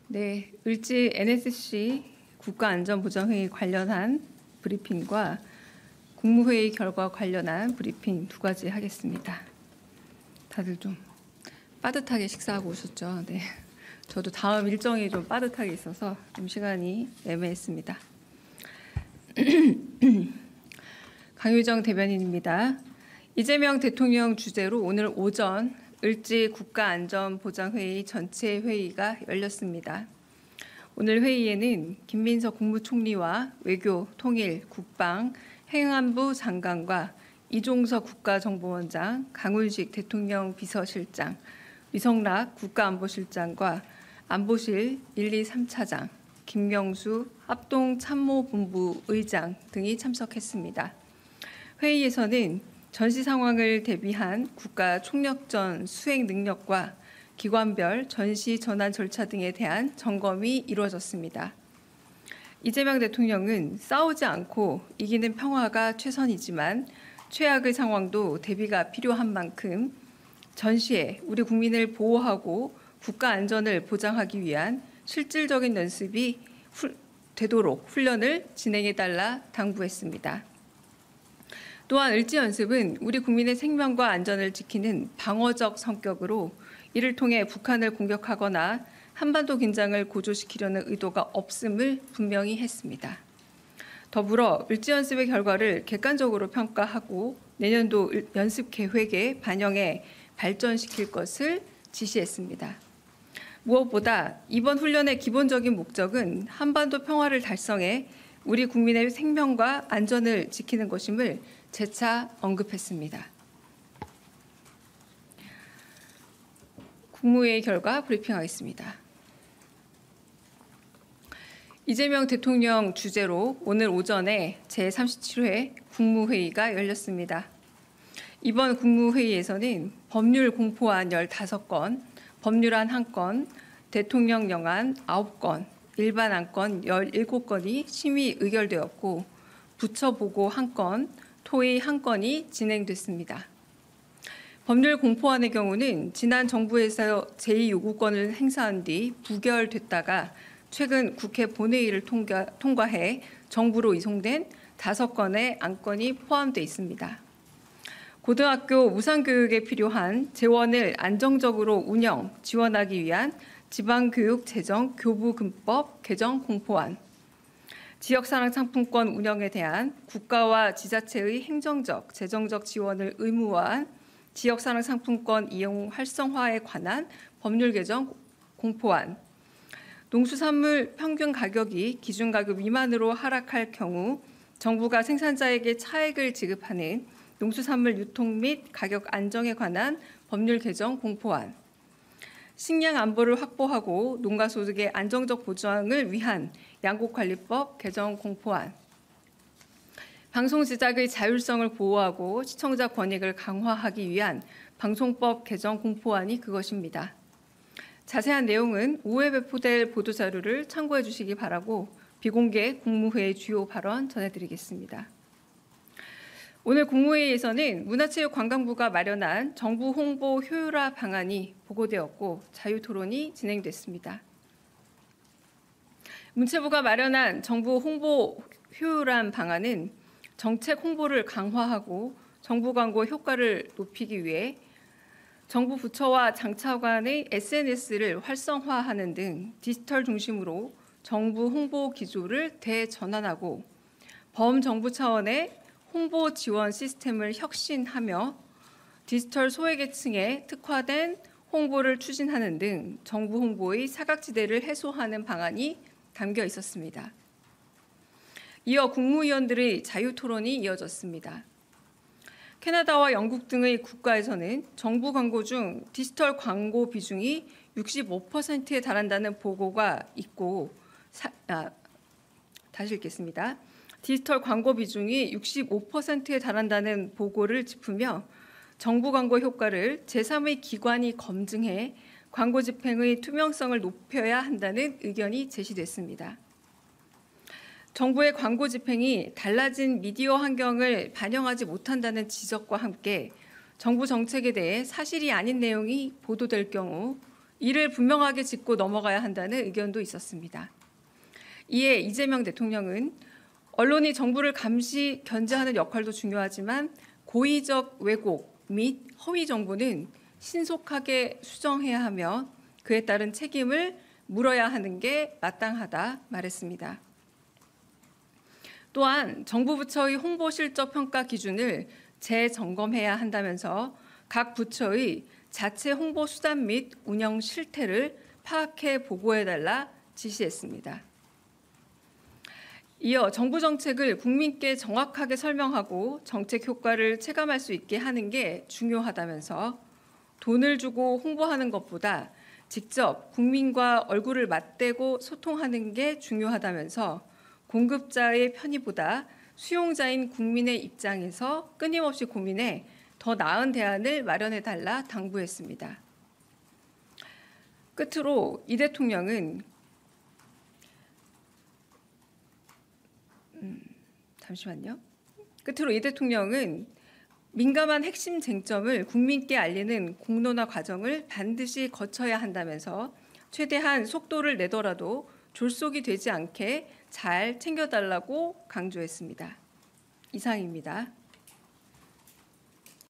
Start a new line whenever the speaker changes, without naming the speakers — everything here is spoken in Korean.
네, 을지 NSC 국가안전보장회의 관련한 브리핑과 국무회의 결과 관련한 브리핑 두 가지 하겠습니다. 다들 좀 빠듯하게 식사하고 오셨죠? 네, 저도 다음 일정이 좀 빠듯하게 있어서 좀 시간이 애매했습니다. 강유정 대변인입니다. 이재명 대통령 주재로 오늘 오전 을지 국가안전보장회의 전체 회의가 열렸습니다. 오늘 회의에는 김민석 국무총리와 외교, 통일, 국방, 행안부 장관과 이종석 국가정보원장, 강훈식 대통령 비서실장, 위성락 국가안보실장과 안보실 1, 2, 3차장, 김명수 합동참모본부 의장 등이 참석했습니다. 회의에서는 전시 상황을 대비한 국가 총력전 수행 능력과 기관별 전시 전환 절차 등에 대한 점검이 이루어졌습니다. 이재명 대통령은 싸우지 않고 이기는 평화가 최선이지만 최악의 상황도 대비가 필요한 만큼 전시에 우리 국민을 보호하고 국가 안전을 보장하기 위한 실질적인 연습이 되도록 훈련을 진행해달라 당부했습니다. 또한 을지 연습은 우리 국민의 생명과 안전을 지키는 방어적 성격으로 이를 통해 북한을 공격하거나 한반도 긴장을 고조시키려는 의도가 없음을 분명히 했습니다. 더불어 을지 연습의 결과를 객관적으로 평가하고 내년도 연습 계획에 반영해 발전시킬 것을 지시했습니다. 무엇보다 이번 훈련의 기본적인 목적은 한반도 평화를 달성해 우리 국민의 생명과 안전을 지키는 것임을 재차 언급했습니다. 국무회의 결과 브리핑하겠습니다. 이재명 대통령 주재로 오늘 오전에 제37회 국무회의가 열렸습니다. 이번 국무회의에서는 법률 공포안 15건, 법률안 1건, 대통령령안 9건, 일반 안건 17건이 심의 의결되었고 부처보고 1건, 토의 1건이 진행됐습니다. 법률 공포안의 경우는 지난 정부에서 제2요구권을 행사한 뒤 부결됐다가 최근 국회 본회의를 통과해 정부로 이송된 5건의 안건이 포함되어 있습니다. 고등학교 무상교육에 필요한 재원을 안정적으로 운영, 지원하기 위한 지방교육재정 교부금법 개정 공포안, 지역사랑상품권 운영에 대한 국가와 지자체의 행정적, 재정적 지원을 의무화한 지역사랑상품권 이용 활성화에 관한 법률 개정 공포안, 농수산물 평균 가격이 기준가격 미만으로 하락할 경우 정부가 생산자에게 차액을 지급하는 농수산물 유통 및 가격 안정에 관한 법률 개정 공포안, 식량 안보를 확보하고 농가 소득의 안정적 보장을 위한 양곡관리법 개정 공포안, 방송 제작의 자율성을 보호하고 시청자 권익을 강화하기 위한 방송법 개정 공포안이 그것입니다. 자세한 내용은 5회 배포될 보도자료를 참고해 주시기 바라고 비공개 국무회의 주요 발언 전해드리겠습니다. 오늘 국무회의에서는 문화체육관광부가 마련한 정부 홍보 효율화 방안이 보고되었고 자유토론이 진행됐습니다. 문체부가 마련한 정부 홍보 효율화 방안은 정책 홍보를 강화하고 정부 광고 효과를 높이기 위해 정부 부처와 장차관의 SNS를 활성화하는 등 디지털 중심으로 정부 홍보 기조를 대전환하고 범정부 차원의 홍보 지원 시스템을 혁신하며 디지털 소외계층에 특화된 홍보를 추진하는 등 정부 홍보의 사각지대를 해소하는 방안이 담겨 있었습니다. 이어 국무위원들의 자유토론이 이어졌습니다. 캐나다와 영국 등의 국가에서는 정부 광고 중 디지털 광고 비중이 65%에 달한다는 보고가 있고 다시 읽겠습니다. 디지털 광고 비중이 65%에 달한다는 보고를 짚으며 정부 광고 효과를 제3의 기관이 검증해 광고 집행의 투명성을 높여야 한다는 의견이 제시됐습니다. 정부의 광고 집행이 달라진 미디어 환경을 반영하지 못한다는 지적과 함께 정부 정책에 대해 사실이 아닌 내용이 보도될 경우 이를 분명하게 짚고 넘어가야 한다는 의견도 있었습니다. 이에 이재명 대통령은 언론이 정부를 감시, 견제하는 역할도 중요하지만 고의적 왜곡 및 허위 정보는 신속하게 수정해야 하며 그에 따른 책임을 물어야 하는 게 마땅하다 말했습니다. 또한 정부 부처의 홍보 실적 평가 기준을 재점검해야 한다면서 각 부처의 자체 홍보 수단 및 운영 실태를 파악해 보고해달라 지시했습니다. 이어 정부 정책을 국민께 정확하게 설명하고 정책 효과를 체감할 수 있게 하는 게 중요하다면서 돈을 주고 홍보하는 것보다 직접 국민과 얼굴을 맞대고 소통하는 게 중요하다면서 공급자의 편의보다 수용자인 국민의 입장에서 끊임없이 고민해 더 나은 대안을 마련해달라 당부했습니다. 끝으로 이 대통령은 민감한 핵심 쟁점을 국민께 알리는 공론화 과정을 반드시 거쳐야 한다면서 최대한 속도를 내더라도 졸속이 되지 않게 잘 챙겨달라고 강조했습니다. 이상입니다.